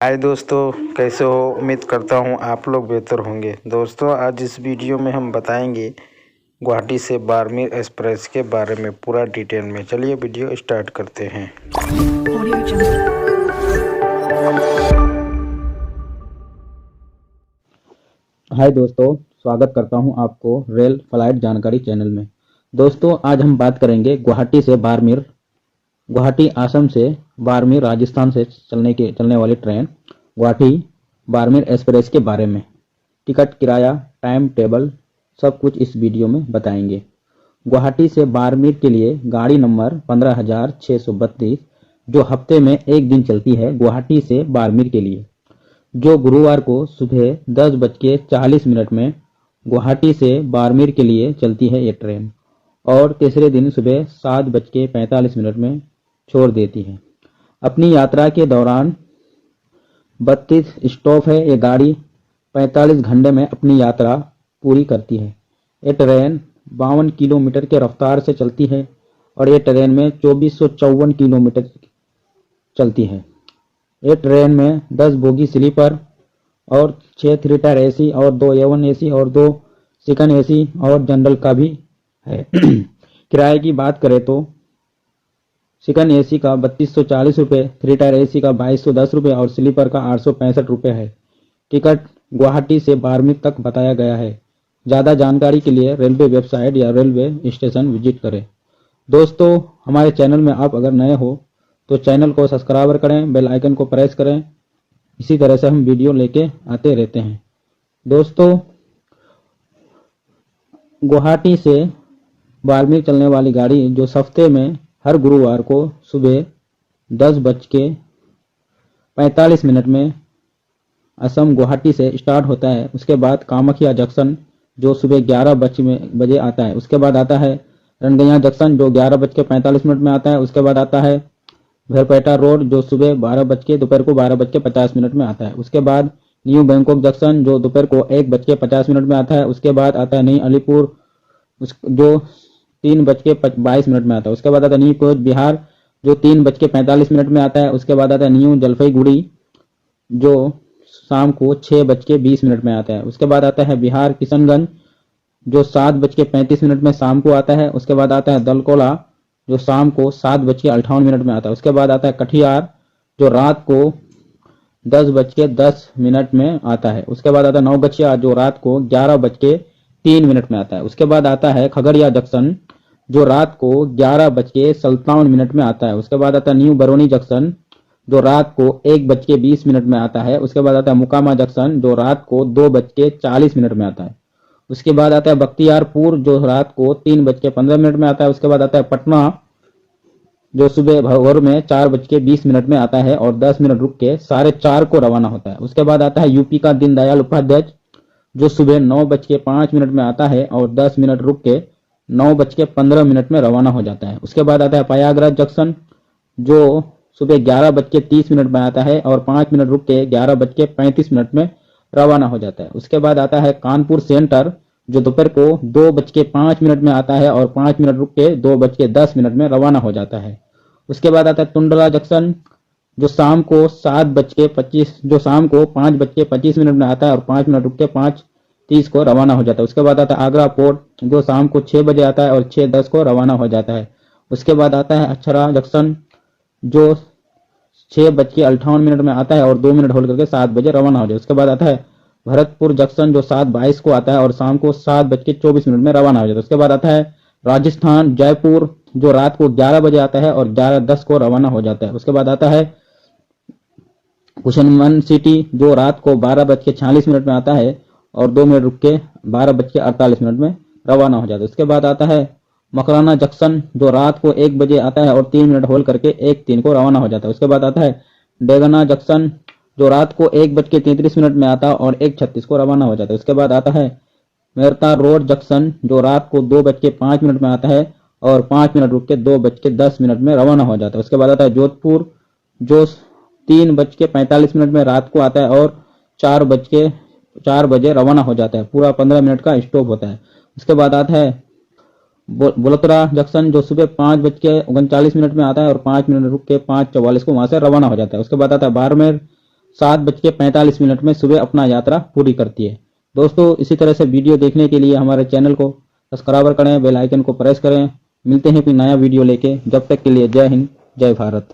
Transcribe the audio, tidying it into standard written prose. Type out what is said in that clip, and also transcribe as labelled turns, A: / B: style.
A: हाय दोस्तों, कैसे हो। उम्मीद करता हूँ आप लोग बेहतर होंगे। दोस्तों, आज इस वीडियो में हम बताएंगे गुवाहाटी से बाड़मेर एक्सप्रेस के बारे में पूरा डिटेल में। चलिए वीडियो स्टार्ट करते हैं।
B: हाय दोस्तों, स्वागत करता हूं आपको रेल फ्लाइट जानकारी चैनल में। दोस्तों, आज हम बात करेंगे गुवाहाटी से बाड़मेर, गुवाहाटी असम से बाड़मेर राजस्थान से चलने वाली ट्रेन गुवाहाटी बाड़मेर एक्सप्रेस के बारे में। टिकट किराया, टाइम टेबल सब कुछ इस वीडियो में बताएंगे। गुवाहाटी से बाड़मेर के लिए गाड़ी नंबर 15,632 जो हफ्ते में एक दिन चलती है गुवाहाटी से बाड़मेर के लिए, जो गुरुवार को सुबह 10:40 में गुवाहाटी से बाड़मेर के लिए चलती है ये ट्रेन, और तीसरे दिन सुबह 7:45 में छोड़ देती है। अपनी यात्रा के दौरान 32 स्टॉप है। ये गाड़ी 45 घंटे में अपनी यात्रा पूरी करती है। ये ट्रेन 52 किलोमीटर के रफ्तार से चलती है और ये ट्रेन में 2454 किलोमीटर चलती है। ये ट्रेन में 10 बोगी स्लीपर और 6 थ्री टायर एसी और 2 A1 एसी और 2 सेकंड एसी और जनरल का भी है। किराए की बात करें तो सेकंड एसी का 3240 रुपये, थ्री टायर एसी का 2210 रुपये और स्लीपर का 865 रुपये है। टिकट गुवाहाटी से बाड़मेर तक बताया गया है। ज़्यादा जानकारी के लिए रेलवे वेबसाइट या रेलवे स्टेशन विजिट करें। दोस्तों, हमारे चैनल में आप अगर नए हो तो चैनल को सब्सक्राइब करें, बेल आइकन को प्रेस करें। इसी तरह से हम वीडियो लेके आते रहते हैं। दोस्तों, गुवाहाटी से बाड़मेर चलने वाली गाड़ी जो हफ्ते में हर गुरुवार को सुबह 10:45 में असम गुवाहाटी से स्टार्ट होता है। उसके बाद कामाख्या जंक्शन जो सुबह 11 बजे आता है। उसके बाद आता है रणगैया जंक्शन जो 11:45 में आता है। उसके बाद आता है भरपेटा रोड जो सुबह दोपहर को 12:50 में आता है। उसके बाद न्यू बैंकॉक जंक्शन जो दोपहर को 1:50 में आता है। उसके बाद आता है न्यू अलीपुर जो 3:22 में आता है। उसके बाद आता है न्यू कोच बिहार जो 3:45 में आता है। उसके बाद आता है न्यू जलपाईगुड़ी जो शाम को 6:20 में आता है। उसके बाद आता है बिहार किशनगंज जो 7:35 में शाम को आता है। उसके बाद आता है दलकोला जो शाम को 7:58 में आता है। उसके बाद आता है कटिहार जो रात को 10:10 में आता है। उसके बाद आता है नवगछिया जो रात को 11:03 में आता है। उसके बाद आता है खगड़िया जंक्शन जो रात को 11:57 में आता है। उसके बाद आता है न्यू बरौनी जंक्शन जो रात को 1:20 में आता है। उसके बाद आता है मुकामा जंक्शन जो रात को 2:40 में आता है। उसके बाद आता है बख्तियारपुर जो रात को 3:15 में आता है। उसके बाद आता है पटना जो सुबह भोर में 4:20 में आता है और 10 मिनट रुक के 4:30 को रवाना होता है। उसके बाद आता है यूपी का दीनदयाल उपाध्याय जो सुबह 9:05 में आता है और 10 मिनट रुक के 9:15 में रवाना हो जाता है। उसके बाद आता है प्रयागराज जंक्शन जो सुबह 11:30 में आता है और 5 मिनट रुक के 11:35 में रवाना हो जाता है। उसके बाद आता है कानपुर सेंटर जो दोपहर को 2:05 में आता है और 5 मिनट रुक के 2:10 में रवाना हो जाता है। उसके बाद आता है टुंडला जंक्शन जो शाम को 5:25 में आता है और 5 मिनट रुक के 5:30 को रवाना हो जाता है। उसके बाद आता है आगरा पोर्ट जो शाम को 6 बजे आता है और 6:10 को रवाना हो जाता है। उसके बाद आता है अक्षरा जंक्शन जो 6:58 में आता है और 2 मिनट होल्ड करके 7 बजे रवाना हो जाए। उसके बाद आता है भरतपुर जंक्शन जो 7:22 को आता है और शाम को 7:24 में रवाना हो जाता है। उसके बाद आता है राजस्थान जयपुर जो रात को 11 बजे आता है और 11:10 को रवाना हो जाता है। उसके बाद आता है कुशनमन सिटी जो रात को 12:46 में आता है और 2 मिनट रुक के 12:48 में रवाना हो जाता है। उसके बाद आता है मकराना जंक्शन जो रात को 1 बजे आता है और 3 मिनट होल्ड करके 1:03 को रवाना हो जाता है। उसके बाद आता है डेगना जंक्शन जो रात को 1:33 में आता है और 1:36 को रवाना हो जाता है। उसके बाद आता है मेरता रोड जंक्शन जो रात को 2:05 में आता है और 5 मिनट रुक के 2:10 में रवाना हो जाता है। उसके बाद आता है जोधपुर जो 3:45 में रात को आता है और 4 बजे रवाना हो जाता है। पूरा 15 मिनट का स्टॉप होता है। उसके बाद आता है बलोत्रा जंक्शन जो सुबह 5:39 में आता है और 5 मिनट रुक के 5:44 को वहां से रवाना हो जाता है। उसके बाद आता है बाड़मेर 7:45 में सुबह अपना यात्रा पूरी करती है। दोस्तों, इसी तरह से वीडियो देखने के लिए हमारे चैनल को सब्सक्राइब करें, बेल आइकन को प्रेस करें। मिलते हैं कोई नया वीडियो लेके, जब तक के लिए जय हिंद, जय भारत।